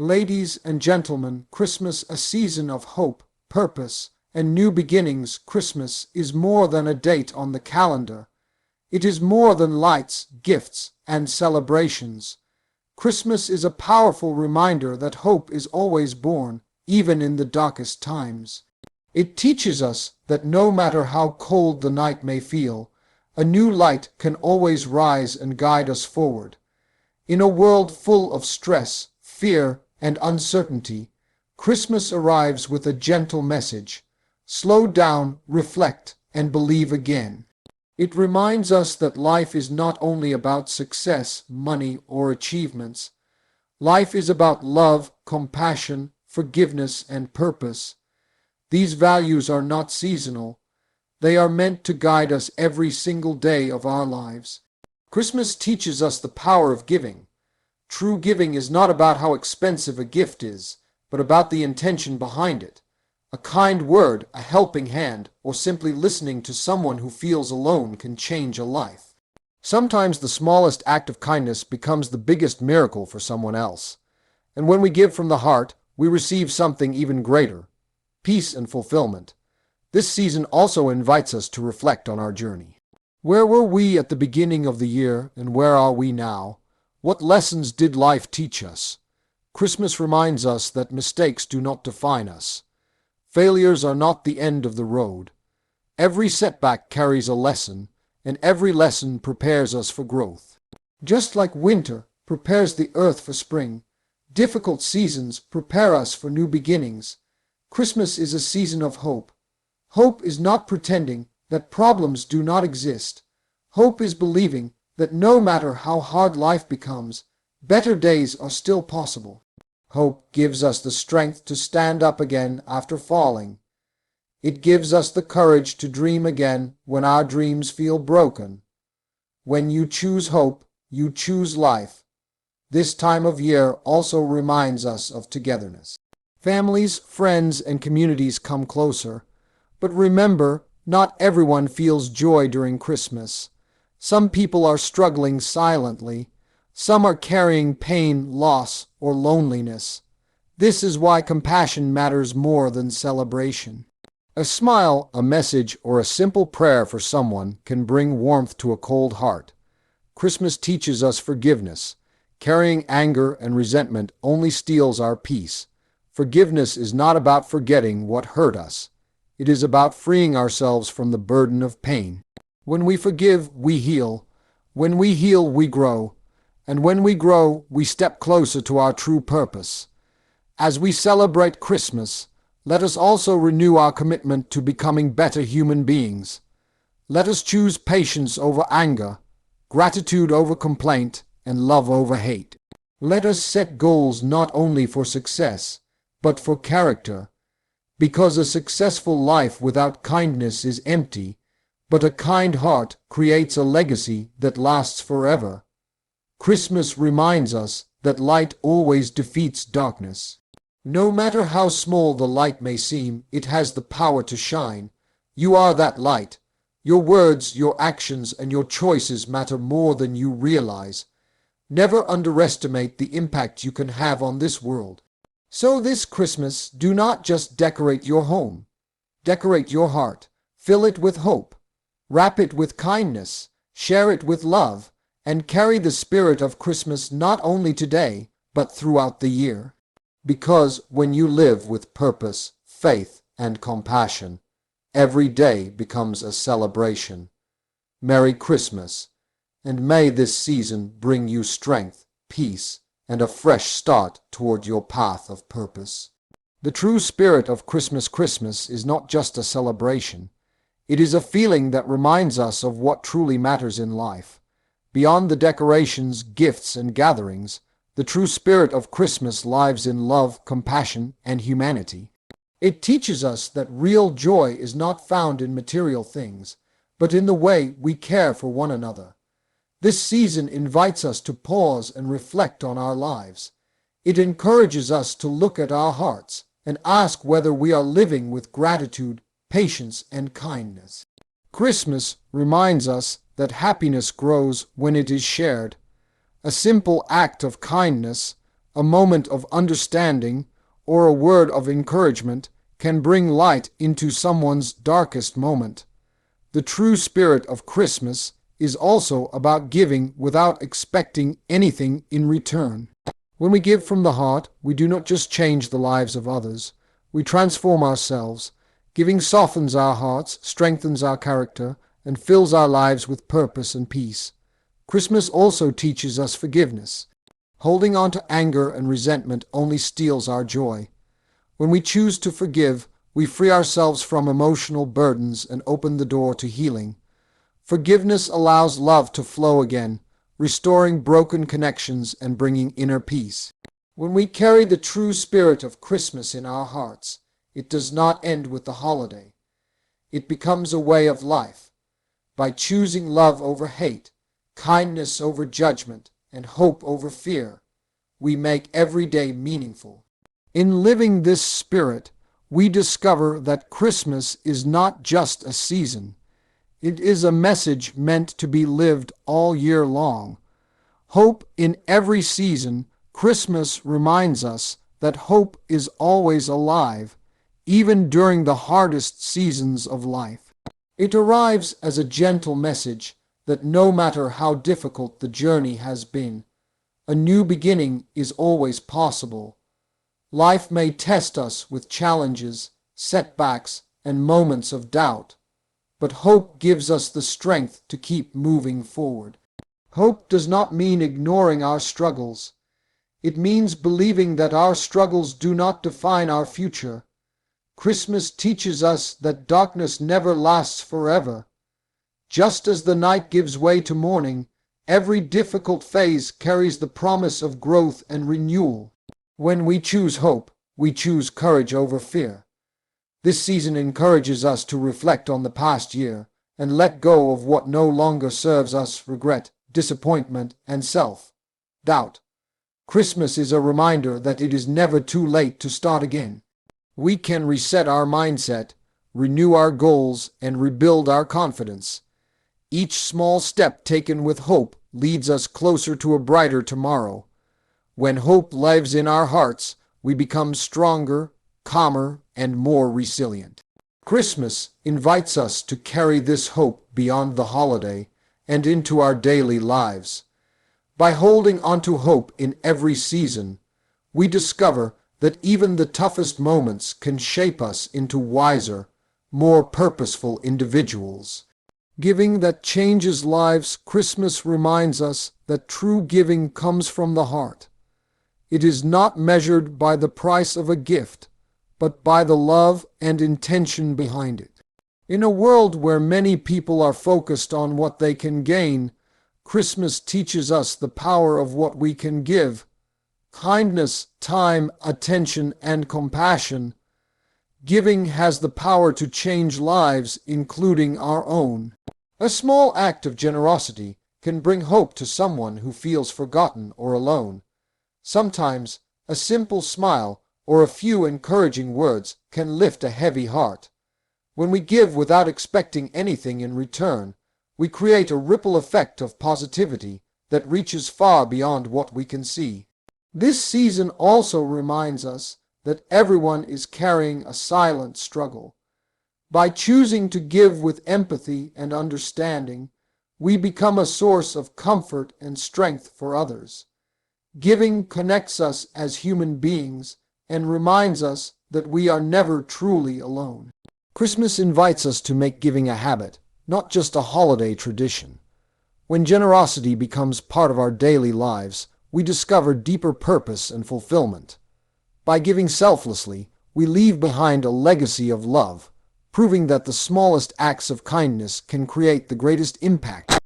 Ladies and gentlemen, Christmas, a season of hope, purpose, and new beginnings. Christmas is more than a date on the calendar. It is more than lights, gifts, and celebrations. Christmas is a powerful reminder that hope is always born, even in the darkest times. It teaches us that no matter how cold the night may feel, a new light can always rise and guide us forward. In a world full of stress, fear, and uncertainty, Christmas arrives with a gentle message. Slow down, reflect, and believe again. It reminds us that life is not only about success, money, or achievements. Life is about love, compassion, forgiveness, and purpose. These values are not seasonal. They are meant to guide us every single day of our lives. Christmas teaches us the power of giving. True giving is not about how expensive a gift is, but about the intention behind it. A kind word, a helping hand, or simply listening to someone who feels alone can change a life. Sometimes the smallest act of kindness becomes the biggest miracle for someone else. And when we give from the heart, we receive something even greater: peace and fulfillment. This season also invites us to reflect on our journey. Where were we at the beginning of the year, and where are we now? What lessons did life teach us? Christmas reminds us that mistakes do not define us. Failures are not the end of the road. Every setback carries a lesson, and every lesson prepares us for growth. Just like winter prepares the earth for spring, difficult seasons prepare us for new beginnings. Christmas is a season of hope. Hope is not pretending that problems do not exist. Hope is believing that no matter how hard life becomes, better days are still possible. Hope gives us the strength to stand up again after falling. It gives us the courage to dream again when our dreams feel broken. When you choose hope, you choose life. This time of year also reminds us of togetherness. Families, friends, and communities come closer. But remember, not everyone feels joy during Christmas. Some people are struggling silently. Some are carrying pain, loss, or loneliness. This is why compassion matters more than celebration. A smile, a message, or a simple prayer for someone can bring warmth to a cold heart. Christmas teaches us forgiveness. Carrying anger and resentment only steals our peace. Forgiveness is not about forgetting what hurt us. It is about freeing ourselves from the burden of pain. When we forgive, we heal. When we heal, we grow. And when we grow, we step closer to our true purpose. As we celebrate Christmas, let us also renew our commitment to becoming better human beings. Let us choose patience over anger, gratitude over complaint, and love over hate. Let us set goals not only for success, but for character, because a successful life without kindness is empty, but a kind heart creates a legacy that lasts forever. Christmas reminds us that light always defeats darkness. No matter how small the light may seem, it has the power to shine. You are that light. Your words, your actions, and your choices matter more than you realize. Never underestimate the impact you can have on this world. So this Christmas, do not just decorate your home. Decorate your heart. Fill it with hope. Wrap it with kindness. Share it with love. And carry the spirit of Christmas not only today, but throughout the year. Because when you live with purpose, faith, and compassion, every day becomes a celebration. Merry Christmas, and may this season bring you strength, peace, and a fresh start toward your path of purpose. The true spirit of Christmas is not just a celebration. It is a feeling that reminds us of what truly matters in life. Beyond the decorations, gifts, and gatherings, the true spirit of Christmas lives in love, compassion, and humanity. It teaches us that real joy is not found in material things, but in the way we care for one another. This season invites us to pause and reflect on our lives. It encourages us to look at our hearts and ask whether we are living with gratitude, patience, and kindness. Christmas reminds us that happiness grows when it is shared. A simple act of kindness, A moment of understanding or a word of encouragement can bring light into someone's darkest moment. The true spirit of Christmas is also about giving without expecting anything in return. When we give from the heart, we do not just change the lives of others, we transform ourselves. Giving softens our hearts, strengthens our character, and fills our lives with purpose and peace. Christmas also teaches us forgiveness. Holding on to anger and resentment only steals our joy. When we choose to forgive, we free ourselves from emotional burdens and open the door to healing. Forgiveness allows love to flow again, restoring broken connections and bringing inner peace. When we carry the true spirit of Christmas in our hearts, it does not end with the holiday. It becomes a way of life. By choosing love over hate, kindness over judgment, and hope over fear, we make every day meaningful. In living this spirit, we discover that Christmas is not just a season. It is a message meant to be lived all year long. Hope in every season, Christmas reminds us that hope is always alive, even during the hardest seasons of life. It arrives as a gentle message that no matter how difficult the journey has been, a new beginning is always possible. Life may test us with challenges, setbacks, and moments of doubt, but hope gives us the strength to keep moving forward. Hope does not mean ignoring our struggles. It means believing that our struggles do not define our future. Christmas teaches us that darkness never lasts forever. Just as the night gives way to morning, every difficult phase carries the promise of growth and renewal. When we choose hope, we choose courage over fear. This season encourages us to reflect on the past year and let go of what no longer serves us: regret, disappointment, and self-doubt. Christmas is a reminder that it is never too late to start again. We can reset our mindset, renew our goals, and rebuild our confidence. Each small step taken with hope leads us closer to a brighter tomorrow. When hope lives in our hearts, we become stronger, calmer, and more resilient. Christmas invites us to carry this hope beyond the holiday and into our daily lives. By holding onto hope in every season, we discover that even the toughest moments can shape us into wiser, more purposeful individuals. Giving that changes lives, Christmas reminds us that true giving comes from the heart. It is not measured by the price of a gift, but by the love and intention behind it. In a world where many people are focused on what they can gain, Christmas teaches us the power of what we can give: kindness, time, attention, and compassion. Giving has the power to change lives, including our own. A small act of generosity can bring hope to someone who feels forgotten or alone. Sometimes a simple smile or a few encouraging words can lift a heavy heart. When we give without expecting anything in return, we create a ripple effect of positivity that reaches far beyond what we can see. This season also reminds us that everyone is carrying a silent struggle. By choosing to give with empathy and understanding, we become a source of comfort and strength for others. Giving connects us as human beings and reminds us that we are never truly alone. Christmas invites us to make giving a habit, not just a holiday tradition. When generosity becomes part of our daily lives, we discover deeper purpose and fulfillment. By giving selflessly, we leave behind a legacy of love, proving that the smallest acts of kindness can create the greatest impact.